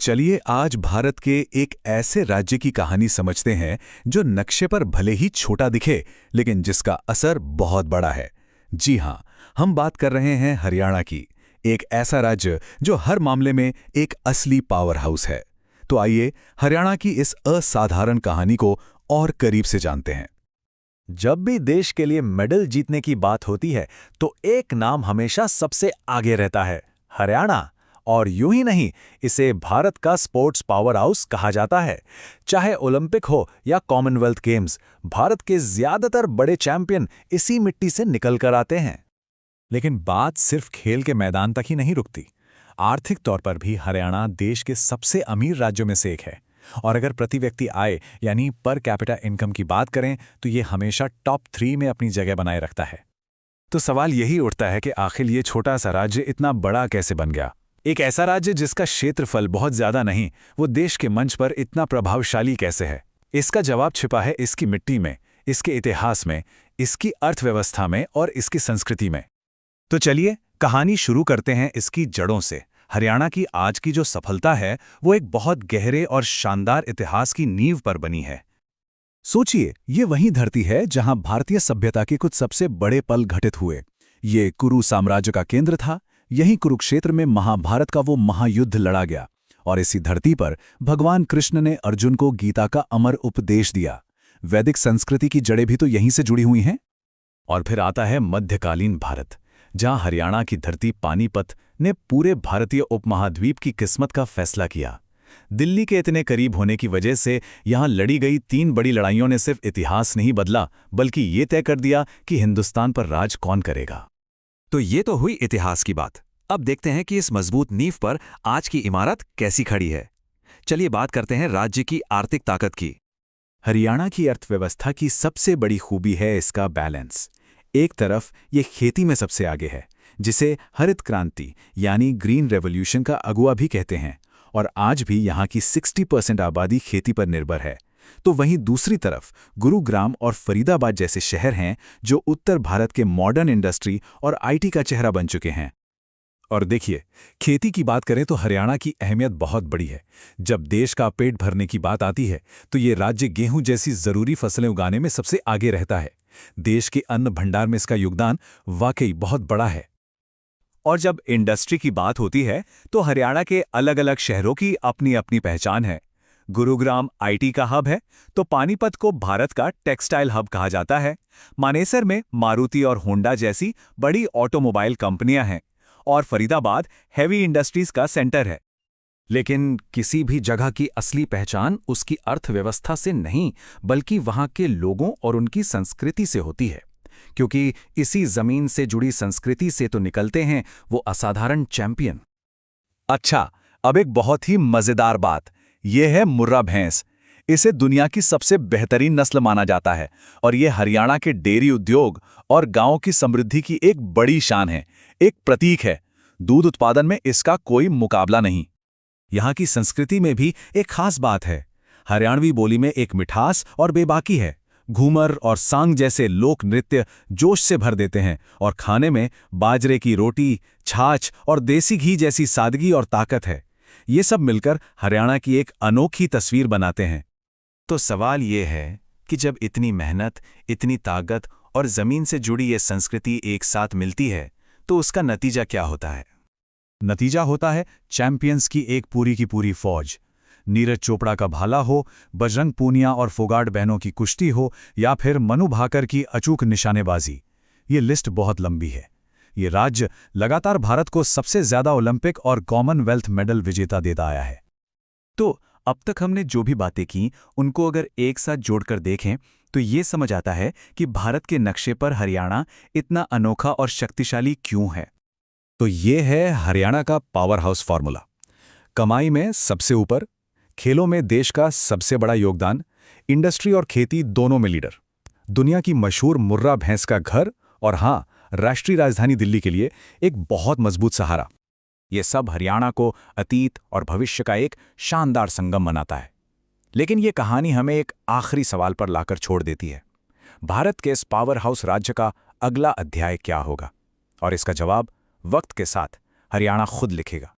चलिए आज भारत के एक ऐसे राज्य की कहानी समझते हैं जो नक्शे पर भले ही छोटा दिखे लेकिन जिसका असर बहुत बड़ा है। जी हां, हम बात कर रहे हैं हरियाणा की। एक ऐसा राज्य जो हर मामले में एक असली पावर हाउस है। तो आइए हरियाणा की इस असाधारण कहानी को और करीब से जानते हैं। जब भी देश के लिए मेडल जीतने की बात होती है तो एक नाम हमेशा सबसे आगे रहता है, हरियाणा। और यूं ही नहीं, इसे भारत का स्पोर्ट्स पावर हाउस कहा जाता है। चाहे ओलंपिक हो या कॉमनवेल्थ गेम्स, भारत के ज्यादातर बड़े चैंपियन इसी मिट्टी से निकल कर आते हैं। लेकिन बात सिर्फ खेल के मैदान तक ही नहीं रुकती। आर्थिक तौर पर भी हरियाणा देश के सबसे अमीर राज्यों में से एक है। और अगर प्रति व्यक्ति आय यानी पर कैपिटा इनकम की बात करें तो ये हमेशा टॉप 3 में अपनी जगह बनाए रखता है। तो सवाल यही उठता है कि आखिर ये छोटा सा राज्य इतना बड़ा कैसे बन गया। एक ऐसा राज्य जिसका क्षेत्रफल बहुत ज्यादा नहीं, वो देश के मंच पर इतना प्रभावशाली कैसे है। इसका जवाब छिपा है इसकी मिट्टी में, इसके इतिहास में, इसकी अर्थव्यवस्था में और इसकी संस्कृति में। तो चलिए कहानी शुरू करते हैं इसकी जड़ों से। हरियाणा की आज की जो सफलता है वो एक बहुत गहरे और शानदार इतिहास की नींव पर बनी है। सोचिए, ये वही धरती है जहां भारतीय सभ्यता के कुछ सबसे बड़े पल घटित हुए। ये कुरु साम्राज्य का केंद्र था। यहीं कुरुक्षेत्र में महाभारत का वो महायुद्ध लड़ा गया। और इसी धरती पर भगवान कृष्ण ने अर्जुन को गीता का अमर उपदेश दिया। वैदिक संस्कृति की जड़ें भी तो यहीं से जुड़ी हुई हैं। और फिर आता है मध्यकालीन भारत, जहां हरियाणा की धरती पानीपत ने पूरे भारतीय उपमहाद्वीप की किस्मत का फैसला किया। दिल्ली के इतने करीब होने की वजह से यहां लड़ी गई 3 बड़ी लड़ाइयों ने सिर्फ इतिहास नहीं बदला, बल्कि ये तय कर दिया कि हिंदुस्तान पर राज कौन करेगा। तो ये तो हुई इतिहास की बात। अब देखते हैं कि इस मजबूत नींव पर आज की इमारत कैसी खड़ी है। चलिए बात करते हैं राज्य की आर्थिक ताकत की। हरियाणा की अर्थव्यवस्था की सबसे बड़ी खूबी है इसका बैलेंस। एक तरफ ये खेती में सबसे आगे है, जिसे हरित क्रांति यानी ग्रीन रेवोल्यूशन का अगुआ भी कहते हैं, और आज भी यहाँ की 60% आबादी खेती पर निर्भर है। तो वहीं दूसरी तरफ गुरुग्राम और फरीदाबाद जैसे शहर हैं जो उत्तर भारत के मॉडर्न इंडस्ट्री और आईटी का चेहरा बन चुके हैं। और देखिए, खेती की बात करें तो हरियाणा की अहमियत बहुत बड़ी है। जब देश का पेट भरने की बात आती है तो ये राज्य गेहूं जैसी जरूरी फसलें उगाने में सबसे आगे रहता है। देश के अन्न भंडार में इसका योगदान वाकई बहुत बड़ा है। और जब इंडस्ट्री की बात होती है तो हरियाणा के अलग अलग शहरों की अपनी अपनी पहचान है। गुरुग्राम आईटी का हब है तो पानीपत को भारत का टेक्सटाइल हब कहा जाता है। मानेसर में मारुति और होंडा जैसी बड़ी ऑटोमोबाइल कंपनियां हैं और फरीदाबाद हैवी इंडस्ट्रीज का सेंटर है। लेकिन किसी भी जगह की असली पहचान उसकी अर्थव्यवस्था से नहीं, बल्कि वहां के लोगों और उनकी संस्कृति से होती है। क्योंकि इसी जमीन से जुड़ी संस्कृति से तो निकलते हैं वो असाधारण चैंपियन। अच्छा, अब एक बहुत ही मजेदार बात, यह है मुर्रा भैंस। इसे दुनिया की सबसे बेहतरीन नस्ल माना जाता है और यह हरियाणा के डेयरी उद्योग और गांवों की समृद्धि की एक बड़ी शान है, एक प्रतीक है। दूध उत्पादन में इसका कोई मुकाबला नहीं। यहाँ की संस्कृति में भी एक खास बात है। हरियाणवी बोली में एक मिठास और बेबाकी है। घूमर और सांग जैसे लोक नृत्य जोश से भर देते हैं और खाने में बाजरे की रोटी, छाछ और देसी घी जैसी सादगी और ताकत है। ये सब मिलकर हरियाणा की एक अनोखी तस्वीर बनाते हैं। तो सवाल ये है कि जब इतनी मेहनत, इतनी ताकत और जमीन से जुड़ी ये संस्कृति एक साथ मिलती है तो उसका नतीजा क्या होता है? नतीजा होता है चैंपियंस की एक पूरी की पूरी फौज। नीरज चोपड़ा का भाला हो, बजरंग पूनिया और फोगाट बहनों की कुश्ती हो, या फिर मनु भाकर की अचूक निशानेबाजी, ये लिस्ट बहुत लंबी है। ये राज्य लगातार भारत को सबसे ज्यादा ओलंपिक और कॉमनवेल्थ मेडल विजेता देता आया है। तो अब तक हमने जो भी बातें की उनको अगर एक साथ जोड़कर देखें तो ये समझ आता है कि भारत के नक्शे पर हरियाणा इतना अनोखा और शक्तिशाली क्यों है। तो ये है हरियाणा का पावर हाउस फॉर्मूला। कमाई में सबसे ऊपर, खेलों में देश का सबसे बड़ा योगदान, इंडस्ट्री और खेती दोनों में लीडर, दुनिया की मशहूर मुर्रा भैंस का घर, और हाँ, राष्ट्रीय राजधानी दिल्ली के लिए एक बहुत मजबूत सहारा। ये सब हरियाणा को अतीत और भविष्य का एक शानदार संगम बनाता है। लेकिन ये कहानी हमें एक आखिरी सवाल पर लाकर छोड़ देती है। भारत के इस पावर हाउस राज्य का अगला अध्याय क्या होगा? और इसका जवाब वक्त के साथ हरियाणा खुद लिखेगा।